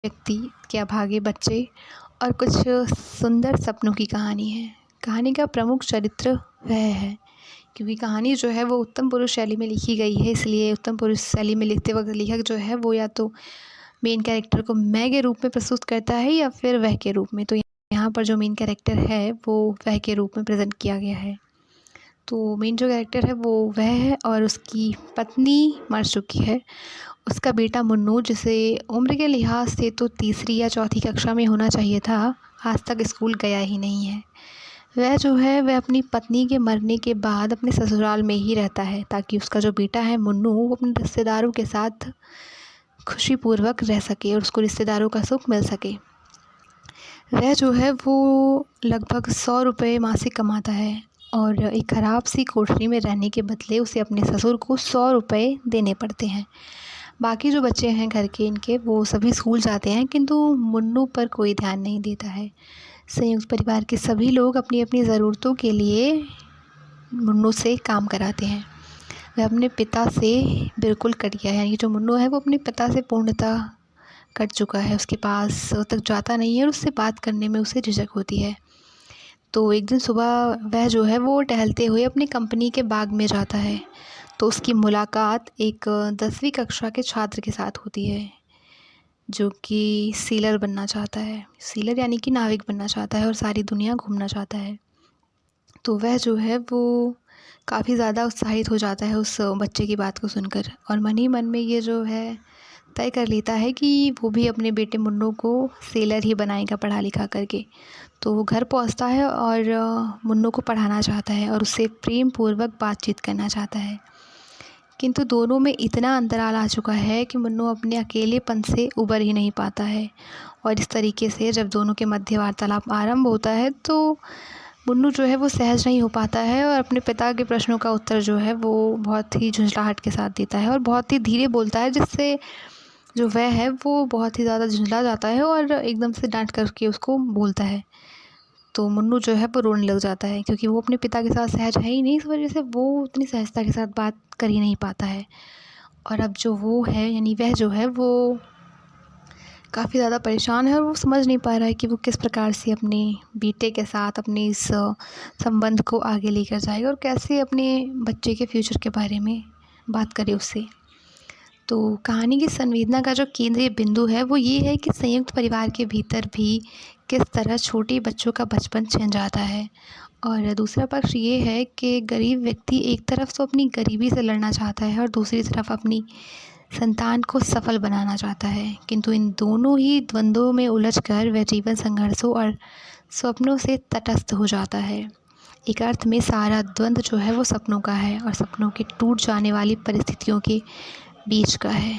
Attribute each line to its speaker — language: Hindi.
Speaker 1: व्यक्ति के अभागे बच्चे और कुछ सुंदर सपनों की कहानी है। कहानी का प्रमुख चरित्र वह है, क्योंकि कहानी जो है वो उत्तम पुरुष शैली में लिखी गई है, इसलिए उत्तम पुरुष शैली में लिखते वक्त लेखक जो है वो या तो मेन कैरेक्टर को मैं के रूप में प्रस्तुत करता है या फिर वह के रूप में। तो यहाँ पर जो मेन कैरेक्टर है वो वह के रूप में प्रेजेंट किया गया है। तो मेन जो कैरेक्टर है वो वह है और उसकी पत्नी मर चुकी है। उसका बेटा मुन्नू, जिसे उम्र के लिहाज से तो तीसरी या चौथी कक्षा में होना चाहिए था, आज तक स्कूल गया ही नहीं है। वह जो है वह अपनी पत्नी के मरने के बाद अपने ससुराल में ही रहता है, ताकि उसका जो बेटा है मुन्नू वो अपने रिश्तेदारों के साथ खुशीपूर्वक रह सके और उसको रिश्तेदारों का सुख मिल सके। वह जो है वो लगभग 100 रुपये मासिक कमाता है और एक ख़राब सी कोठरी में रहने के बदले उसे अपने ससुर को 100 रुपये देने पड़ते हैं। बाकी जो बच्चे हैं घर के इनके वो सभी स्कूल जाते हैं, किंतु मुन्नू पर कोई ध्यान नहीं देता है। संयुक्त परिवार के सभी लोग अपनी अपनी ज़रूरतों के लिए मुन्नू से काम कराते हैं। वह अपने पिता से बिल्कुल कट गया है, यानी जो मुन्नू है वो अपने पिता से पूर्णतः कट चुका है। उसके पास तक जाता नहीं है और उससे बात करने में उसे झिझक होती है। तो एक दिन सुबह वह जो है वो टहलते हुए अपनी कंपनी के बाग में जाता है, तो उसकी मुलाकात एक 10वीं कक्षा के छात्र के साथ होती है, जो कि सीलर बनना चाहता है। सीलर यानी कि नाविक बनना चाहता है और सारी दुनिया घूमना चाहता है। तो वह जो है वो काफ़ी ज़्यादा उत्साहित हो जाता है उस बच्चे की बात को सुनकर, और मन ही मन में ये जो है तय कर लेता है कि वो भी अपने बेटे मुन्नू को सेलर ही बनाएगा पढ़ा लिखा करके। तो वो घर पहुंचता है और मुन्नू को पढ़ाना चाहता है और उससे प्रेम पूर्वक बातचीत करना चाहता है, किंतु दोनों में इतना अंतराल आ चुका है कि मुन्नू अपने अकेलेपन से उबर ही नहीं पाता है। और इस तरीके से जब दोनों के मध्य वार्तालाप आरंभ होता है तो मुन्नू जो है वो सहज नहीं हो पाता है और अपने पिता के प्रश्नों का उत्तर जो है वो बहुत ही झुंझलाहट के साथ देता है और बहुत ही धीरे बोलता है, जिससे जो वह है वो बहुत ही ज़्यादा झुंझला जाता है और एकदम से डांट करके उसको बोलता है। तो मुन्नू जो है वो रोने लग जाता है, क्योंकि वो अपने पिता के साथ सहज है ही नहीं, इस वजह से वो उतनी सहजता के साथ बात कर ही नहीं पाता है। और अब जो वो है यानी वह जो है वो काफ़ी ज़्यादा परेशान है और वो समझ नहीं पा रहा है कि वो किस प्रकार से अपने बेटे के साथ अपने इस संबंध को आगे लेकर जाएगा और कैसे अपने बच्चे के फ्यूचर के बारे में बात करे उससे। तो कहानी की संवेदना का जो केंद्रीय बिंदु है वो ये है कि संयुक्त परिवार के भीतर भी किस तरह छोटे बच्चों का बचपन छिन जाता है, और दूसरा पक्ष ये है कि गरीब व्यक्ति एक तरफ तो अपनी गरीबी से लड़ना चाहता है और दूसरी तरफ अपनी संतान को सफल बनाना चाहता है, किंतु इन दोनों ही द्वंद्वों में उलझकर वह जीवन संघर्षों और स्वप्नों से तटस्थ हो जाता है। एक अर्थ में सारा द्वंद्व जो है वो सपनों का है और सपनों के टूट जाने वाली परिस्थितियों के बीच का है।